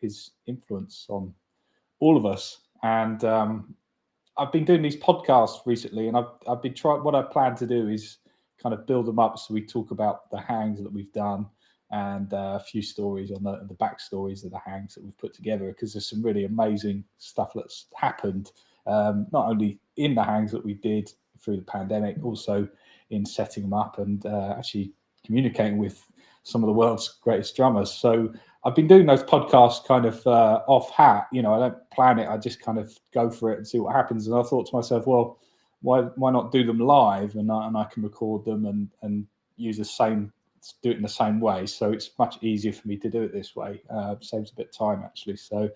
his influence on all of us. And I've been doing these podcasts recently, and I've been trying. What I plan to do is kind of build them up, so we talk about the hangs that we've done and a few stories on the backstories of the hangs that we've put together, because there's some really amazing stuff that's happened, not only in the hangs that we did through the pandemic, also in setting them up and actually communicating with some of the world's greatest drummers. So I've been doing those podcasts kind of off hat. I don't plan it. I just kind of go for it and see what happens. And I thought to myself, well, why not do them live, and I can record them and use do it in the same way. So it's much easier for me to do it this way. Saves a bit of time, actually. So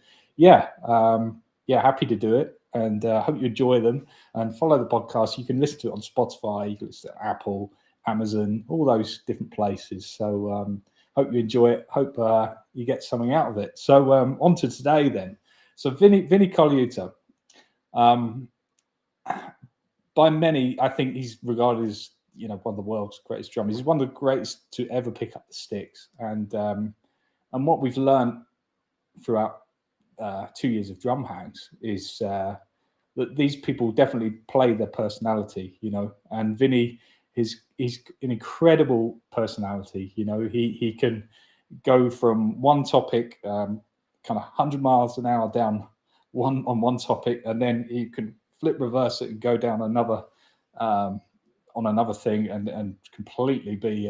happy to do it, and hope you enjoy them and follow the podcast. You can listen to it on Spotify, you can listen to Apple, Amazon, all those different places. So hope you enjoy it. Hope you get something out of it. So on to today then. So Vinnie Colaiuta, by many, I think he's regarded as one of the world's greatest drummers. He's one of the greatest to ever pick up the sticks. And what we've learned throughout 2 years of drum hangs is that these people definitely play their personality, and Vinnie, he's an incredible personality. He can go from one topic, kind of 100 miles an hour down on one topic, and then he can reverse it and go down another on another thing, and completely be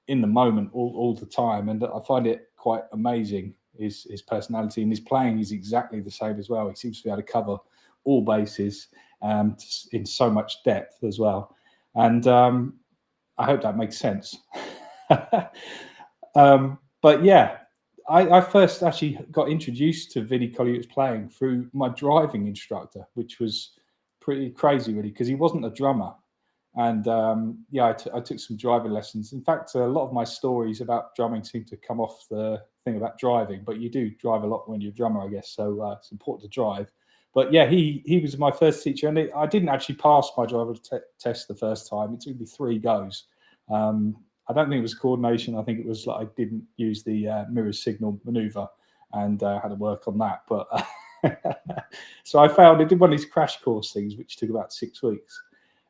in the moment all the time. And I find it quite amazing, his personality, and his playing is exactly the same as well. He seems to be able to cover all bases in so much depth as well. And I hope that makes sense. But yeah, I first actually got introduced to Vinnie Colaiuta's playing through my driving instructor, which was pretty crazy, really, because he wasn't a drummer. And I took some driving lessons. In fact, a lot of my stories about drumming seem to come off the thing about driving, but you do drive a lot when you're a drummer, I guess. So it's important to drive. But yeah, he was my first teacher, and I didn't actually pass my driver test the first time. It took me 3 goes. I don't think it was coordination. I think it was like I didn't use the mirror signal maneuver, and had to work on that. But so I did one of these crash course things, which took about 6 weeks.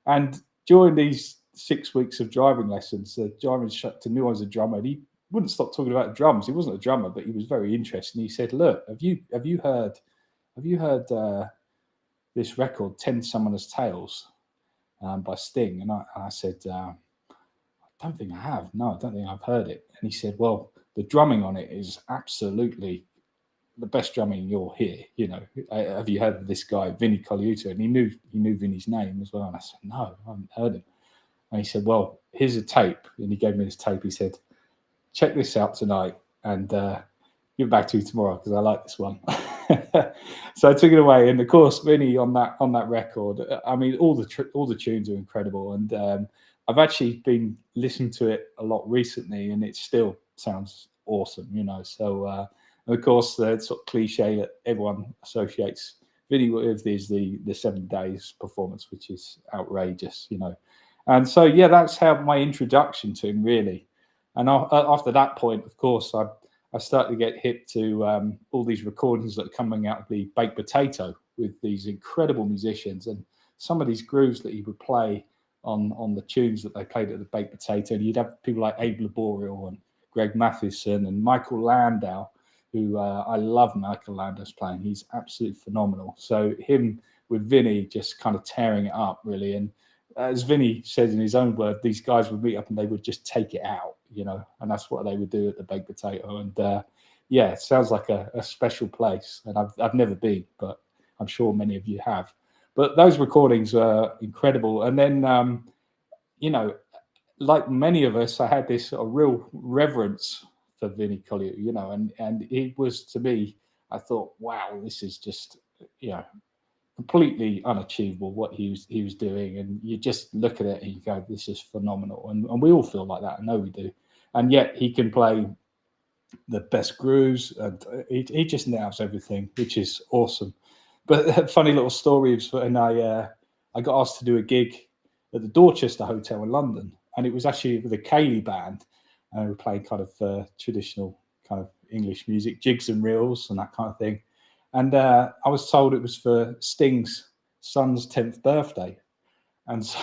And during these 6 weeks of driving lessons, the driving instructor knew I was a drummer, and he wouldn't stop talking about drums. He wasn't a drummer, but he was very interested. And he said, "Look, have you heard this record, 10 Summoners Tales, by Sting?" And I said, "I don't think I have. No, I don't think I've heard it." And he said, "Well, the drumming on it is absolutely the best drumming you'll hear. Have you heard of this guy, Vinnie Colaiuta?" And he knew Vinnie's name as well. And I said, "No, I haven't heard him." And he said, "Well, here's a tape." And he gave me this tape. He said, "Check this out tonight, and give it back to you tomorrow, because I like this one." So I took it away, and of course, Vinnie on that record. I mean, all the tunes are incredible, and I've actually been listening to it a lot recently, and it still sounds awesome. So. And of course, the sort of cliche that everyone associates Vinnie with is the 7 days performance, which is outrageous, And so, yeah, that's how my introduction to him, really. And after that point, of course, I started to get hip to all these recordings that are coming out of the Baked Potato with these incredible musicians, and some of these grooves that he would play on the tunes that they played at the Baked Potato. And you'd have people like Abe Laboriel and Greg Matheson and Michael Landau, who I love. Michael Landau's playing. He's absolutely phenomenal. So him with Vinnie just kind of tearing it up, really. And as Vinnie says in his own word, these guys would meet up and they would just take it out, and that's what they would do at the Baked Potato. And it sounds like a special place. And I've never been, but I'm sure many of you have. But those recordings are incredible. And then, like many of us, I had this sort of real reverence for Vinnie Colaiuta, and it was, to me, I thought, wow, this is just, completely unachievable what he was doing. And you just look at it and you go, this is phenomenal. And we all feel like that. I know we do. And yet he can play the best grooves, and he just nails everything, which is awesome. But a funny little story is when I got asked to do a gig at the Dorchester Hotel in London, and it was actually with a Cayley band. And we were playing kind of traditional kind of English music, jigs and reels and that kind of thing. And I was told it was for Sting's son's 10th birthday. And so,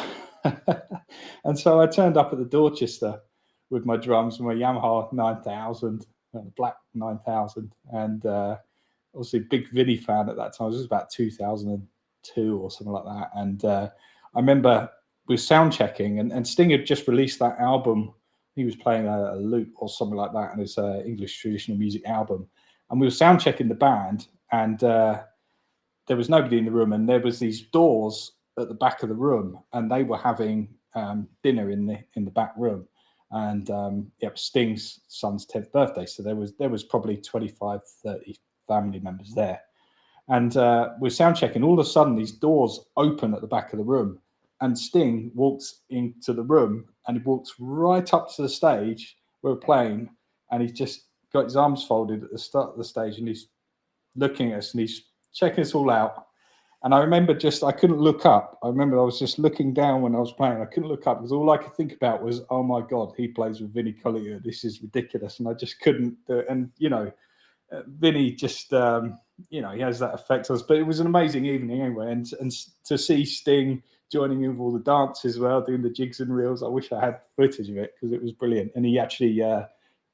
and so I turned up at the Dorchester with my drums, my Yamaha 9000, black 9000. And obviously a big Vinnie fan at that time. It was about 2002 or something like that. And I remember we were sound checking, and Sting had just released that album. He was playing a lute or something like that, and it's an English traditional music album. And we were sound checking the band, and there was nobody in the room, and there was these doors at the back of the room, and they were having dinner in the back room. And yeah, Sting's son's 10th birthday, so there was probably 25, 30 family members there. And we're sound checking. All of a sudden, these doors open at the back of the room, and Sting walks into the room, and he walks right up to the stage where we're playing, and he's just got his arms folded at the start of the stage, and he's looking at us, and he's checking us all out. And I remember I couldn't look up. I remember I was just looking down when I was playing. I couldn't look up because all I could think about was, oh my God, he plays with Vinnie Colaiuta. This is ridiculous. And I just couldn't do it. And, Vinnie just, he has that effect on us. But it was an amazing evening anyway. And to see Sting joining in with all the dances as well, doing the jigs and reels. I wish I had footage of it because it was brilliant. And he actually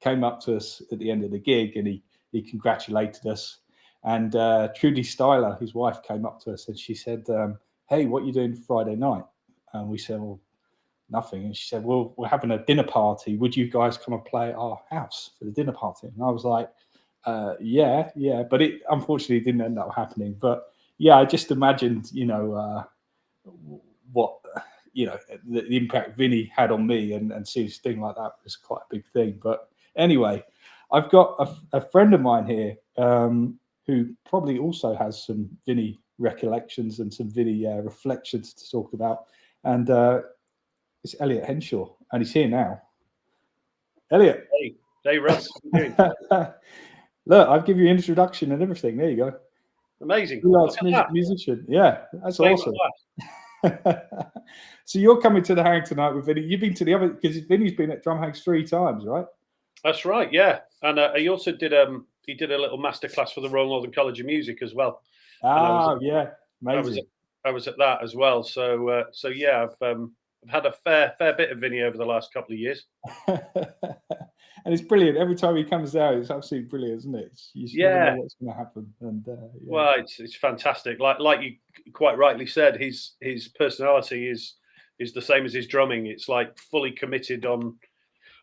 came up to us at the end of the gig, and he congratulated us. And Trudy Styler, his wife, came up to us, and she said, hey, what are you doing Friday night? And we said, well, nothing. And she said, well, we're having a dinner party. Would you guys come and play at our house for the dinner party? And I was like, yeah. But it unfortunately didn't end up happening. But yeah, I just imagined, what, the impact Vinnie had on me, and seeing Sting like that was quite a big thing. But anyway, I've got a friend of mine here, who probably also has some Vinnie recollections and some Vinnie reflections to talk about. And it's Elliott Henshaw, and he's here now. Elliott. Hey, Russ. How you doing? Look, I've given you an introduction and everything. There you go. Amazing. Musician. Yeah, that's awesome. So you're coming to the hang tonight with Vinnie. You've been to the other, because Vinnie's been at Drum Hangs 3 times, right? That's right, yeah. And he also did he did a little masterclass for the Royal Northern College of Music as well. Yeah, amazing. I was at that as well. So yeah, I've had a fair bit of Vinnie over the last couple of years. And it's brilliant. Every time he comes out, it's absolutely brilliant, isn't it? You never know what's going to happen. And yeah. Well, it's fantastic. Like you quite rightly said, his personality is the same as his drumming. It's like fully committed on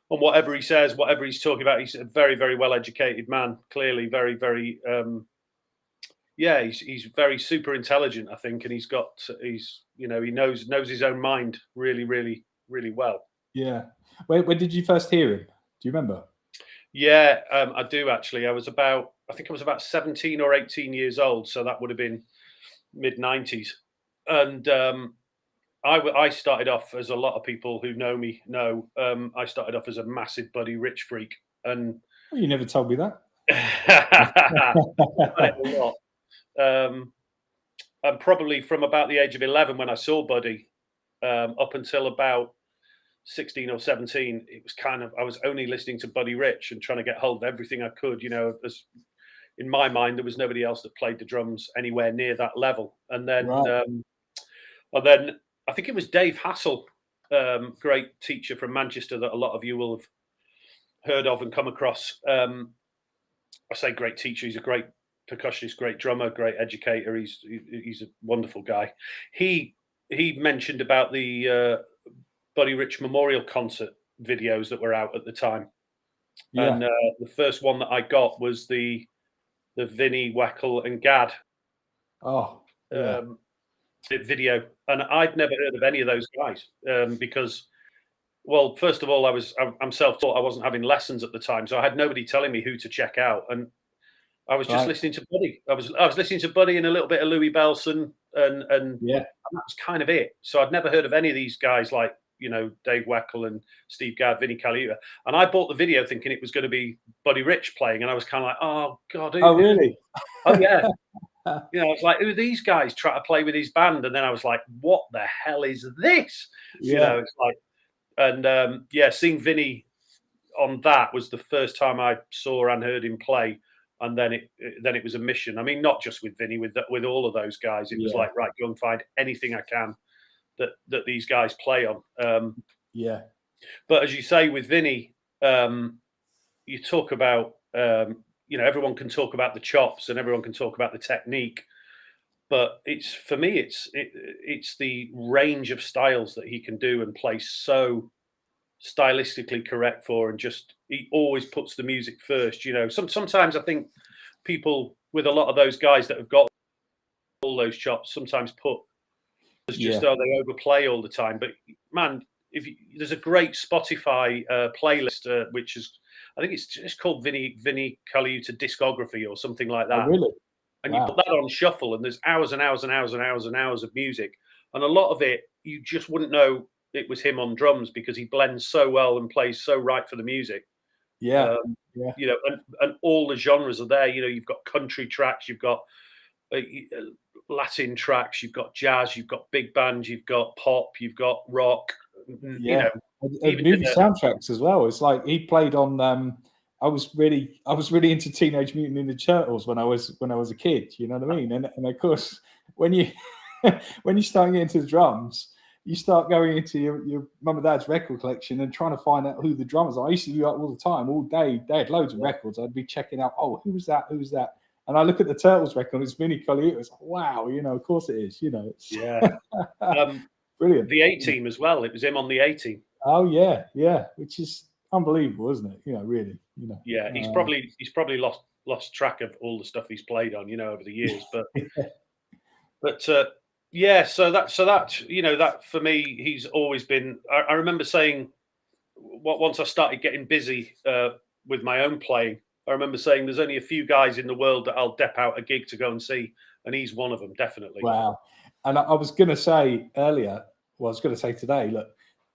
whatever he says, whatever he's talking about. He's a very, very well-educated man, clearly very, very, he's very super intelligent, I think. And he knows his own mind really, really, really well. Yeah. When did you first hear him? Do you remember? Yeah, I do actually. I think I was about 17 or 18 years old. So that would have been mid-90s. And, I started off, as a lot of people who know me know, I started off as a massive Buddy Rich freak. And you never told me that. A lot. And probably from about the age of 11, when I saw Buddy, up until about 16 or 17, it was I was only listening to Buddy Rich and trying to get hold of everything I could. As in my mind, there was nobody else that played the drums anywhere near that level. And then, then I think it was Dave Hassel, great teacher from Manchester that a lot of you will have heard of and come across. I say great teacher. He's a great percussionist, great drummer, great educator. He's a wonderful guy. He mentioned about the Buddy Rich Memorial Concert videos that were out at the time. Yeah. And the first one that I got was the Vinnie, Weckl and Gadd video. And I'd never heard of any of those guys because, well, first of all, I'm self-taught. I wasn't having lessons at the time, so I had nobody telling me who to check out. And I was just listening to Buddy. I was listening to Buddy and a little bit of Louis Belson, and that was kind of it. So I'd never heard of any of these guys like, Dave Weckl and Steve Gadd, Vinnie Colaiuta. And I bought the video thinking it was going to be Buddy Rich playing. And I was kind of like, oh, God. Really? Oh, yeah. I was like, who are these guys trying to play with his band? And then I was like, what the hell is this? Yeah. It's like, and seeing Vinnie on that was the first time I saw and heard him play. And then it was a mission. I mean, not just with Vinnie, with all of those guys. It was like, right, go and find anything I can that these guys play on. But as you say with Vinnie, you talk about everyone can talk about the chops and everyone can talk about the technique, but for me it's the range of styles that he can do and play so stylistically correct for, and just he always puts the music first. Sometimes I think people with a lot of those guys that have got all those chops sometimes put as just they overplay all the time. But man, there's a great Spotify playlist which is, I think it's just called Vinnie Colaiuta discography or something like that. Oh, really? And you put that on shuffle, and there's hours and hours and hours and hours and hours of music, and a lot of it you just wouldn't know it was him on drums because he blends so well and plays so right for the music. And all the genres are there. You've got country tracks, you've got Latin tracks, you've got jazz, you've got big band, you've got pop, you've got rock. And movie soundtracks as well. It's like he played on. I was really into Teenage Mutant Ninja Turtles when I was a kid. You know what I mean? And of course, when you start getting into the drums, you start going into your mum and dad's record collection and trying to find out who the drummers are. I used to do that all the time, all day. They had loads of records. I'd be checking out, who was that? And I look at the Turtles record, it's Vinnie Colaiuta. It's like, wow, of course it is. Brilliant. The A-Team as well. It was him on the A-Team. Oh yeah, which is unbelievable, isn't it? Really. Yeah, he's probably lost track of all the stuff he's played on, over the years. But so that for me, he's always been. I remember saying, once I started getting busy with my own playing, I remember saying there's only a few guys in the world that I'll dep out a gig to go and see, and he's one of them, definitely. Wow. And I was going to say earlier, I was going to say today, look,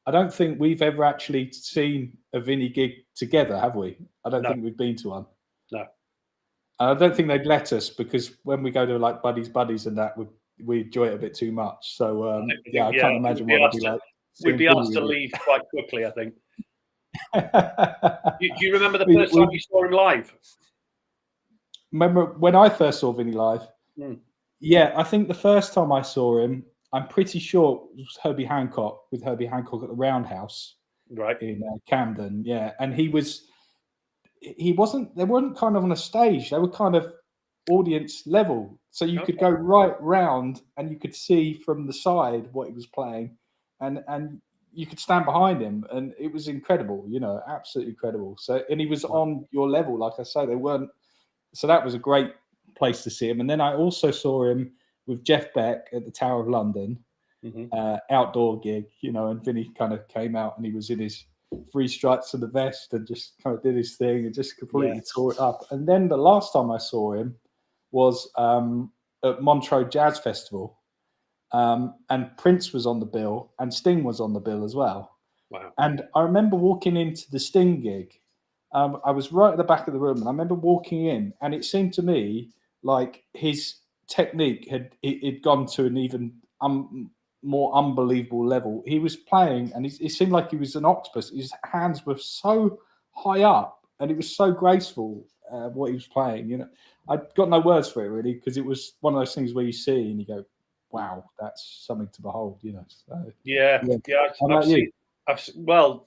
I don't think we've ever actually seen a Vinnie gig together, have we? I don't think we've been to one. No. And I don't think they'd let us, because when we go to like buddies and that, we enjoy it a bit too much. So I can't imagine what it'd be like. We'd be asked to leave quite quickly, I think. Do you remember the first time you saw him live? Remember when I first saw Vinnie live? Yeah, I think the first time I saw him, I'm pretty sure it was Herbie Hancock at the Roundhouse, right, in Camden. Yeah, and they weren't kind of on a stage. They were kind of audience level, so you could go right round and you could see from the side what he was playing, and you could stand behind him, and it was incredible. Absolutely incredible. So, and he was on your level, like I say. They weren't. So that was a great place to see him. And then I also saw him with Jeff Beck at the Tower of London, outdoor gig, and Vinnie kind of came out and he was in his 3 stripes and the vest and just kind of did his thing and just completely tore it up. And then the last time I saw him was at Montreux Jazz Festival, and Prince was on the bill and Sting was on the bill as well. Wow. And I remember walking into the Sting gig. I was right at the back of the room, and I remember walking in, and it seemed to me like his technique had gone to an even more unbelievable level. He was playing, and it seemed like he was an octopus. His hands were so high up, and it was so graceful what he was playing. I've got no words for it really, because it was one of those things where you see and you go, "Wow, that's something to behold." So, yeah. I'm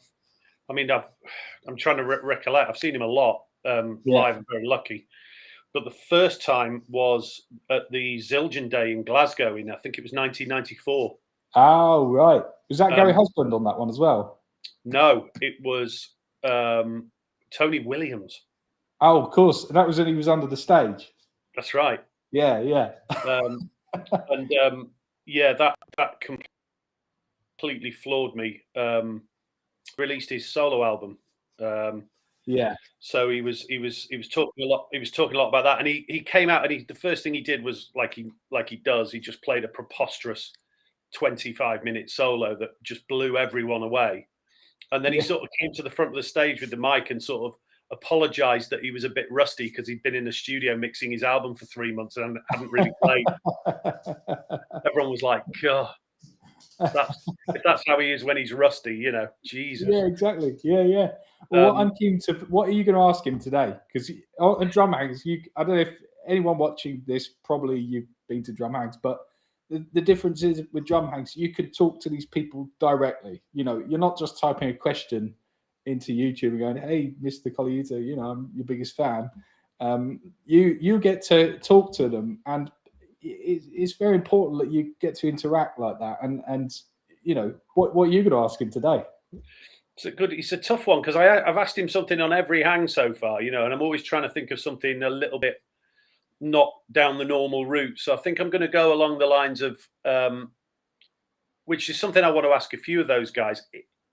trying to recollect. I've seen him a lot live. I'm very lucky. But the first time was at the Zildjian Day in Glasgow I think it was 1994. Oh, right. Was that Gary Husband on that one as well? No, it was Tony Williams. Oh, of course. That was when he was under the stage. That's right. Yeah. That completely floored me. Released his solo album. So he was talking a lot. He was talking a lot about that, and he came out, and the first thing he did was like he does. He just played a preposterous 25-minute solo that just blew everyone away. And then he sort of came to the front of the stage with the mic and sort of apologized that he was a bit rusty because he'd been in the studio mixing his album for 3 months and hadn't really played. Everyone was like, "God." if that's how he is when he's rusty, you know, Jesus. Yeah, exactly. Yeah. Well, what are you going to ask him today? Because on drum hangs, I don't know if anyone watching this, probably you've been to drum hangs, but the difference is with drum hangs, you could talk to these people directly. You know, you're not just typing a question into YouTube and going, "Hey, Mr. Colaiuta, you know, I'm your biggest fan." You get to talk to them, and it's very important that you get to interact like that. And you know, what are you going to ask him today? It's a tough one because I've asked him something on every hang so far, you know, and I'm always trying to think of something a little bit not down the normal route. So I think I'm going to go along the lines of, which is something I want to ask a few of those guys.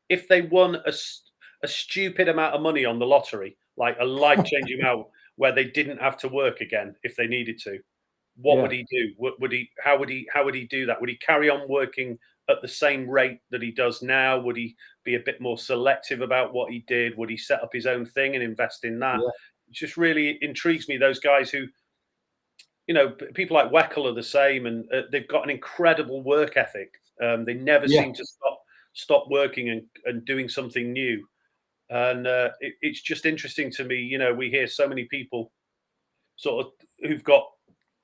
If they won a stupid amount of money on the lottery, like a life-changing amount where they didn't have to work again if they needed to, what would he do? How would he do that? Would he carry on working at the same rate that he does now? Would he be a bit more selective about what he did? Would he set up his own thing and invest in that? Yeah. It just really intrigues me, those guys who, you know, people like Weckel are the same, and they've got an incredible work ethic. They never seem to stop working and doing something new. And it's just interesting to me, you know, we hear so many people sort of who've got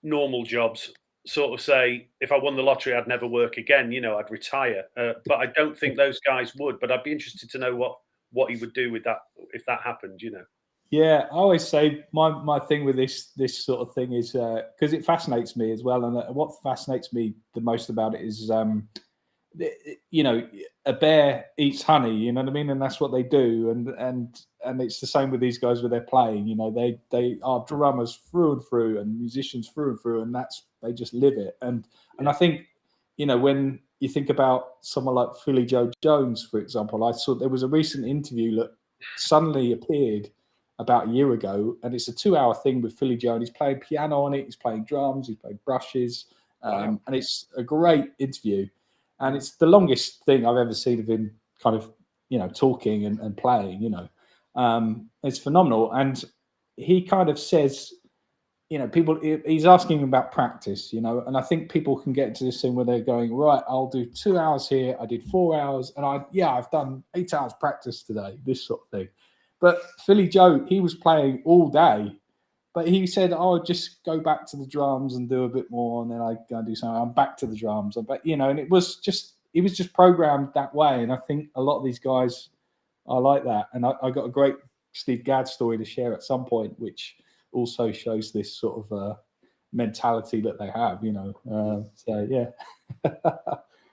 normal jobs sort of say, if I won the lottery, I'd never work again, you know, I'd retire. But I don't think those guys would. But I'd be interested to know what he would do with that if that happened, you know. Yeah, I always say my thing with this sort of thing is because it fascinates me as well, and what fascinates me the most about it is you know, a bear eats honey, you know what I mean, and that's what they do, and it's the same with these guys with their playing. You know, they are drummers through and through, and musicians through and through, and they just live it. And I think, you know, when you think about someone like Philly Joe Jones, for example, I saw there was a recent interview that suddenly appeared about a year ago, and it's a 2-hour thing with Philly Joe, and he's playing piano on it, he's playing drums, he's playing brushes, and it's a great interview. And it's the longest thing I've ever seen of him kind of, you know, talking and playing, you know. It's phenomenal. And he kind of says, you know, he's asking about practice, you know, and I think people can get into this thing where they're going, right, I'll do 2 hours here, I did 4 hours, and I've done 8 hours practice today, this sort of thing. But Philly Joe, he was playing all day, but he said, "Oh, just go back to the drums and do a bit more, and then I go and do something. I'm back to the drums." But you know, and he was just programmed that way. And I think a lot of these guys are like that. And I got a great Steve Gadd story to share at some point, which also shows this sort of mentality that they have. You know, so yeah,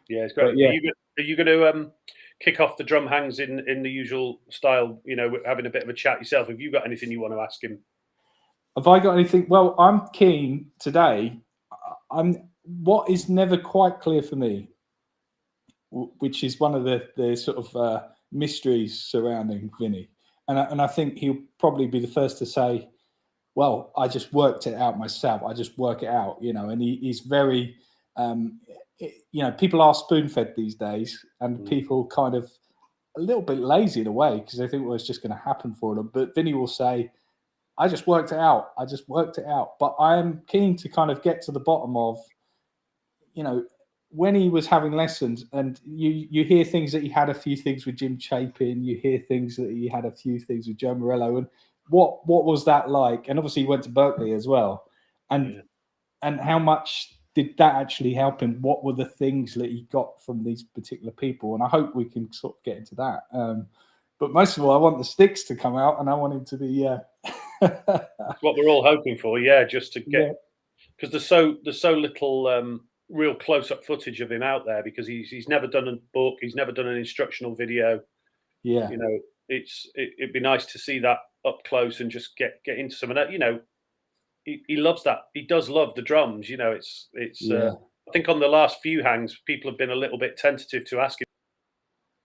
yeah, it's great. Yeah. Are you going to kick off the drum hangs in the usual style? You know, having a bit of a chat yourself. Have you got anything you want to ask him? Have I got anything? Well, I'm keen today. What is never quite clear for me, which is one of the sort of mysteries surrounding Vinnie, and I think he'll probably be the first to say, "Well, I just worked it out myself. I just work it out," you know. And he's very, you know, people are spoon-fed these days, and people kind of a little bit lazy in a way because they think, well, it's just going to happen for them. But Vinnie will say, I just worked it out. I just worked it out. But I am keen to kind of get to the bottom of, you know, when he was having lessons, and you hear things that he had a few things with Jim Chapin, you hear things that he had a few things with Joe Morello, and what was that like? And obviously he went to Berkeley as well. And how much did that actually help him? What were the things that he got from these particular people? And I hope we can sort of get into that. But most of all, I want the sticks to come out, and I want him to be That's what we're all hoping for, yeah, just to get, because there's so little real close-up footage of him out there, because he's never done a book, he's never done an instructional video. Yeah, you know, it'd be nice to see that up close and just get into some of that. You know, he loves that. He does love the drums. You know, it's. I think on the last few hangs, people have been a little bit tentative to ask him.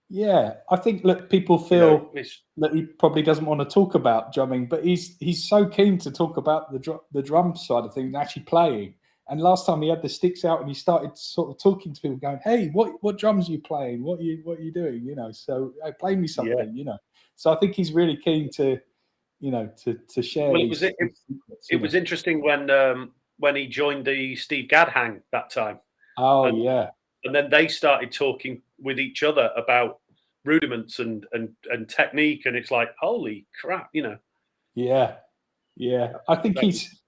Yeah, I think people feel that he probably doesn't want to talk about drumming, but he's so keen to talk about the drum side of things, actually playing. And last time he had the sticks out and he started sort of talking to people, going, "Hey, what drums are you playing? What are you doing? You know, so play me something." You know, so I think he's really keen to, you know, to share. Well, it was interesting when he joined the Steve Gadd hang that time. Oh, yeah. and then they started talking with each other about rudiments and technique, and it's like, holy crap, you know. Yeah. I think he's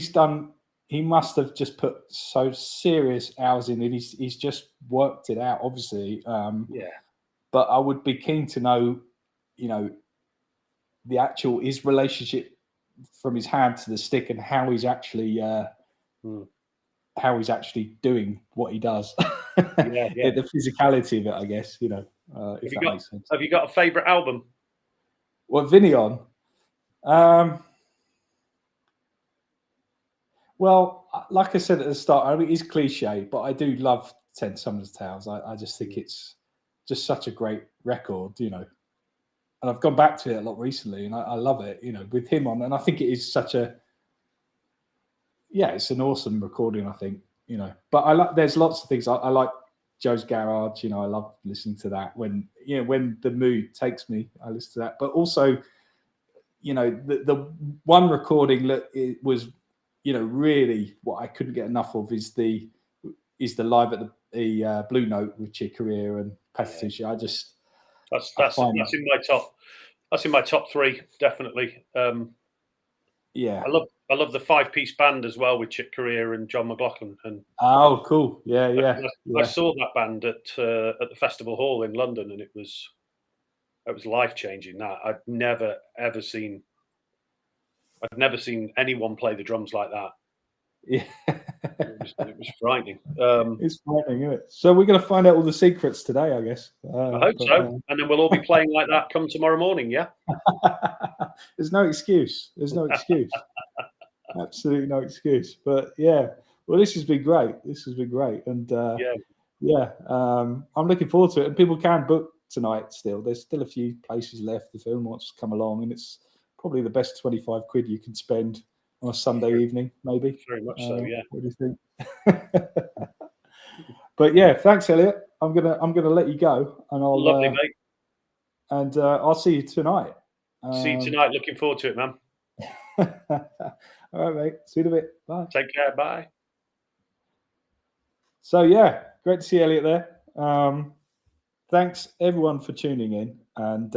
done. He must have just put so serious hours in it. He's just worked it out, obviously. Yeah. But I would be keen to know, you know, his relationship from his hand to the stick and how he's actually doing what he does. Yeah. The physicality of it, I guess, you know, if that makes sense. Have you got a favourite album? What Vinnie on? Well, like I said at the start, I mean, it's cliche, but I do love 10 Summer's Tales. I just think it's just such a great record, you know. And I've gone back to it a lot recently, and I love it, you know, with him on. And I think it is such a, it's an awesome recording, I think, you know. But there's lots of things. I like Joe's Garage, you know, I love listening to that. When the mood takes me, I listen to that. But also, you know, the one recording that it was, you know, really what I couldn't get enough of is the live at the Blue Note with Chick Corea and Patricia. I just that's in my top. That's in my top 3, definitely. I love the 5-piece band as well with Chick Corea and John McLaughlin. And oh, cool, yeah. I saw that band at the Festival Hall in London, and it was life changing. That I'd never seen anyone play the drums like that. Yeah. It was frightening. It's frightening, isn't it? So we're going to find out all the secrets today, I guess. I hope so. And then we'll all be playing like that come tomorrow morning, yeah? There's no excuse. Absolutely no excuse. But yeah, well, this has been great. And I'm looking forward to it. And people can book tonight still. There's still a few places left if anyone wants to come along. And it's probably the best 25 quid you can spend on a Sunday evening, maybe. Very much so, yeah. What do you think? But yeah, thanks, Elliott. I'm gonna let you go, and I'll lovely, mate. And I'll see you tonight. See you tonight. Looking forward to it, man. All right, mate. See you in a bit. Bye. Take care. Bye. So yeah, great to see Elliott there. Thanks everyone for tuning in, and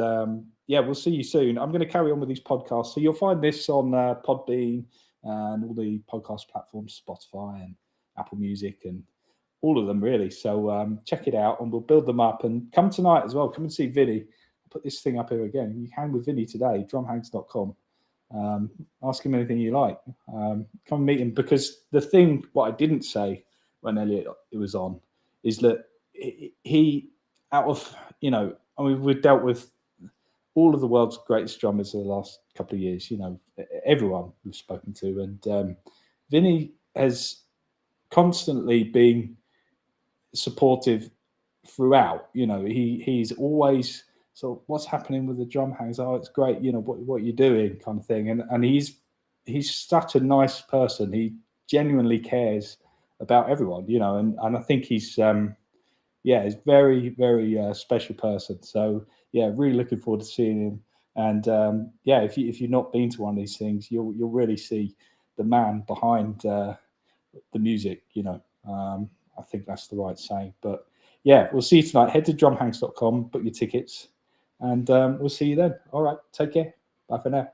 we'll see you soon. I'm going to carry on with these podcasts, so you'll find this on Podbean and all the podcast platforms, Spotify and Apple Music and all of them really. So check it out, and we'll build them up. And come tonight as well. Come and see Vinnie. I'll put this thing up here again. You hang with Vinnie today, drumhangs.com. Ask him anything you like. Come and meet him, because the thing, what I didn't say when Elliott was on, is that he, out of, you know, I mean, we've dealt with all of the world's greatest drummers of the last couple of years, you know, everyone we've spoken to. And Vinnie has constantly been supportive throughout. You know, he's always, so what's happening with the drum hangs? Oh, it's great, you know, what you're doing, kind of thing. And he's such a nice person. He genuinely cares about everyone, you know, and I think he's he's very, very special person. So yeah, really looking forward to seeing him. And if you've not been to one of these things, you'll really see the man behind the music, you know. I think that's the right saying. But yeah, we'll see you tonight. Head to drumhangs.com, book your tickets, and we'll see you then. All right, take care. Bye for now.